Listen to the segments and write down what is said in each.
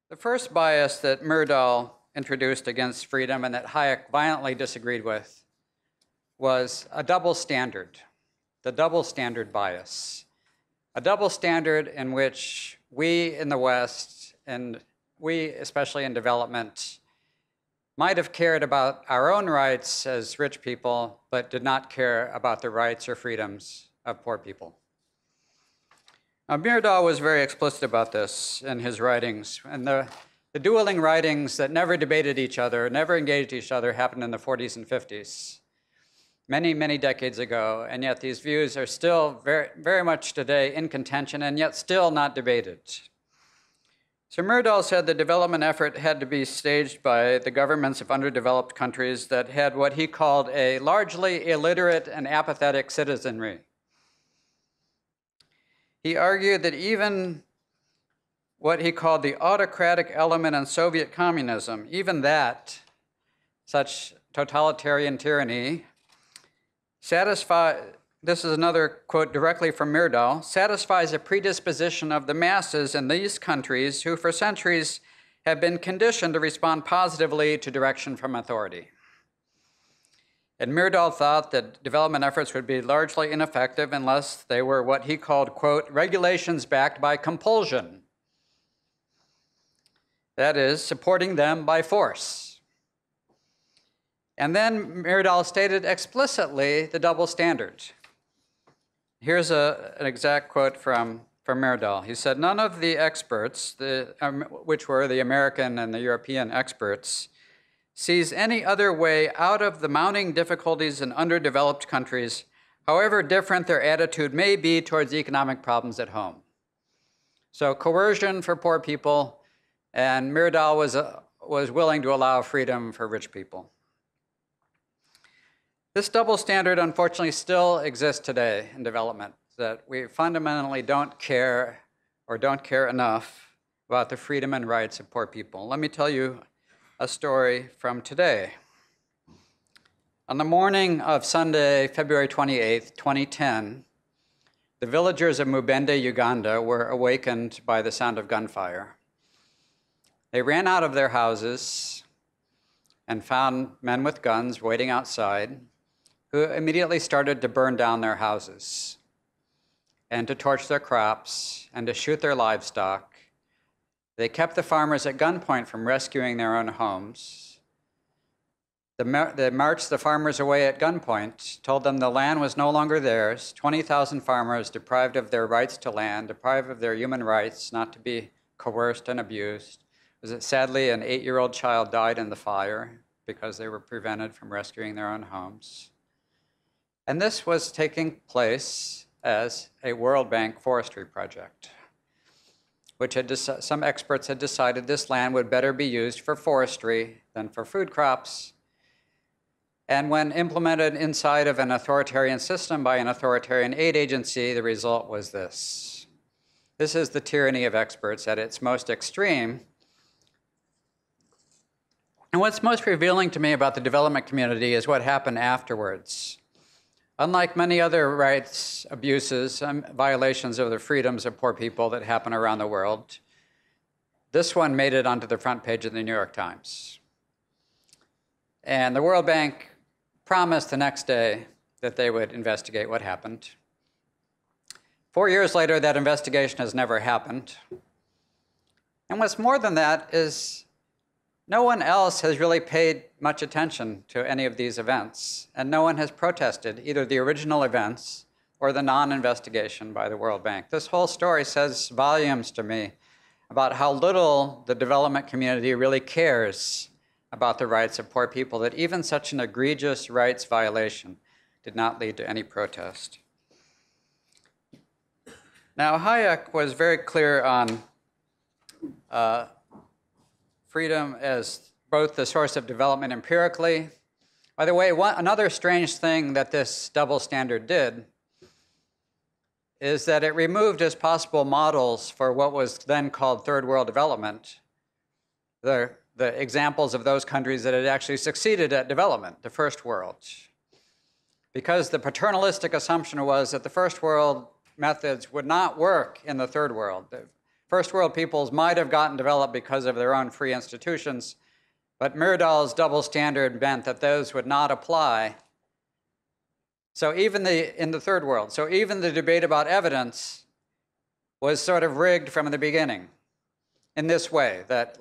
The first bias that Myrdal introduced against freedom and that Hayek violently disagreed with was a double standard, the double standard bias. A double standard in which we in the West, and we especially in development, might have cared about our own rights as rich people, but did not care about the rights or freedoms of poor people. Now, Myrdal was very explicit about this in his writings, and the dueling writings that never debated each other, never engaged each other, happened in the 40s and 50s, many, many decades ago, and yet these views are still very, very much today in contention and yet still not debated. So Myrdal said the development effort had to be staged by the governments of underdeveloped countries that had what he called a largely illiterate and apathetic citizenry. He argued that even what he called the autocratic element in Soviet communism, even that, such totalitarian tyranny, this is another quote directly from Myrdal, satisfies a predisposition of the masses in these countries who for centuries have been conditioned to respond positively to direction from authority. And Myrdal thought that development efforts would be largely ineffective unless they were what he called, quote, regulations backed by compulsion. That is, supporting them by force. And then Myrdal stated explicitly the double standard. Here's an exact quote from Myrdal. He said, none of the experts, which were the American and the European experts, sees any other way out of the mounting difficulties in underdeveloped countries, however different their attitude may be towards economic problems at home. So coercion for poor people, and Myrdal was willing to allow freedom for rich people. This double standard, unfortunately, still exists today in development, that we fundamentally don't care or don't care enough about the freedom and rights of poor people. Let me tell you a story from today. On the morning of Sunday, February 28th, 2010, the villagers of Mubende, Uganda, were awakened by the sound of gunfire. They ran out of their houses and found men with guns waiting outside, who immediately started to burn down their houses and to torch their crops and to shoot their livestock. They kept the farmers at gunpoint from rescuing their own homes. They marched the farmers away at gunpoint, told them the land was no longer theirs. 20,000 farmers deprived of their rights to land, deprived of their human rights not to be coerced and abused. Sadly, an 8-year-old child died in the fire because they were prevented from rescuing their own homes. And this was taking place as a World Bank forestry project, which some experts had decided this land would better be used for forestry than for food crops. And when implemented inside of an authoritarian system by an authoritarian aid agency, the result was this. This is the tyranny of experts at its most extreme. And what's most revealing to me about the development community is what happened afterwards. Unlike many other rights abuses and violations of the freedoms of poor people that happen around the world, this one made it onto the front page of the New York Times. And the World Bank promised the next day that they would investigate what happened. 4 years later, that investigation has never happened. And what's more than that is no one else has really paid much attention to any of these events, and no one has protested either the original events or the non-investigation by the World Bank. This whole story says volumes to me about how little the development community really cares about the rights of poor people, that even such an egregious rights violation did not lead to any protest. Now, Hayek was very clear on freedom as both the source of development empirically. By the way, another strange thing that this double standard did is that it removed as possible models for what was then called third world development, the examples of those countries that had actually succeeded at development, the first world. Because the paternalistic assumption was that the first world methods would not work in the third world. First world peoples might have gotten developed because of their own free institutions, but Myrdal's double standard meant that those would not apply. So even in the third world, so even the debate about evidence was sort of rigged from the beginning in this way, that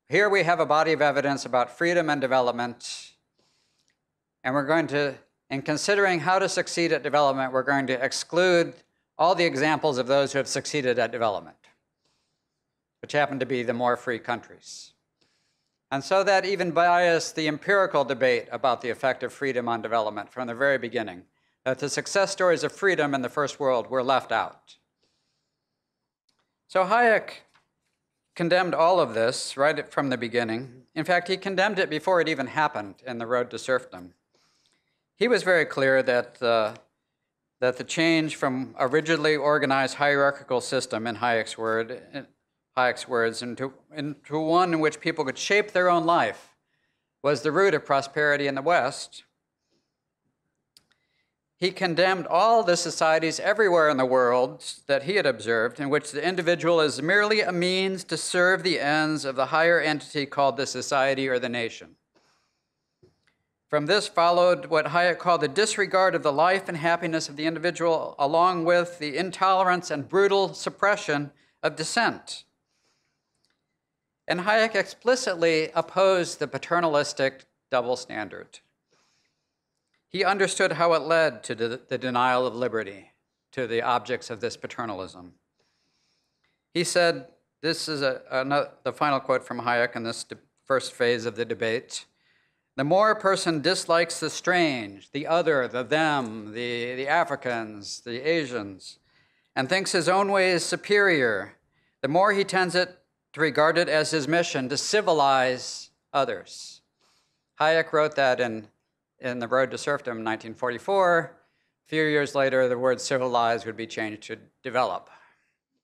here we have a body of evidence about freedom and development, and we're going to, in considering how to succeed at development, we're going to exclude all the examples of those who have succeeded at development, which happen to be the more free countries. And so that even biased the empirical debate about the effect of freedom on development from the very beginning, that the success stories of freedom in the first world were left out. So Hayek condemned all of this right from the beginning. In fact, he condemned it before it even happened in The Road to Serfdom. He was very clear that the change from a rigidly organized hierarchical system, in Hayek's words, into one in which people could shape their own life was the root of prosperity in the West. He condemned all the societies everywhere in the world that he had observed in which the individual is merely a means to serve the ends of the higher entity called the society or the nation. From this followed what Hayek called the disregard of the life and happiness of the individual, along with the intolerance and brutal suppression of dissent. And Hayek explicitly opposed the paternalistic double standard. He understood how it led to the denial of liberty to the objects of this paternalism. He said, this is the final quote from Hayek in this first phase of the debate, "The more a person dislikes the strange, the other, the them, the Africans, the Asians, and thinks his own way is superior, the more he tends to regard it as his mission to civilize others." Hayek wrote that in The Road to Serfdom in 1944. A few years later, the word civilize would be changed to develop.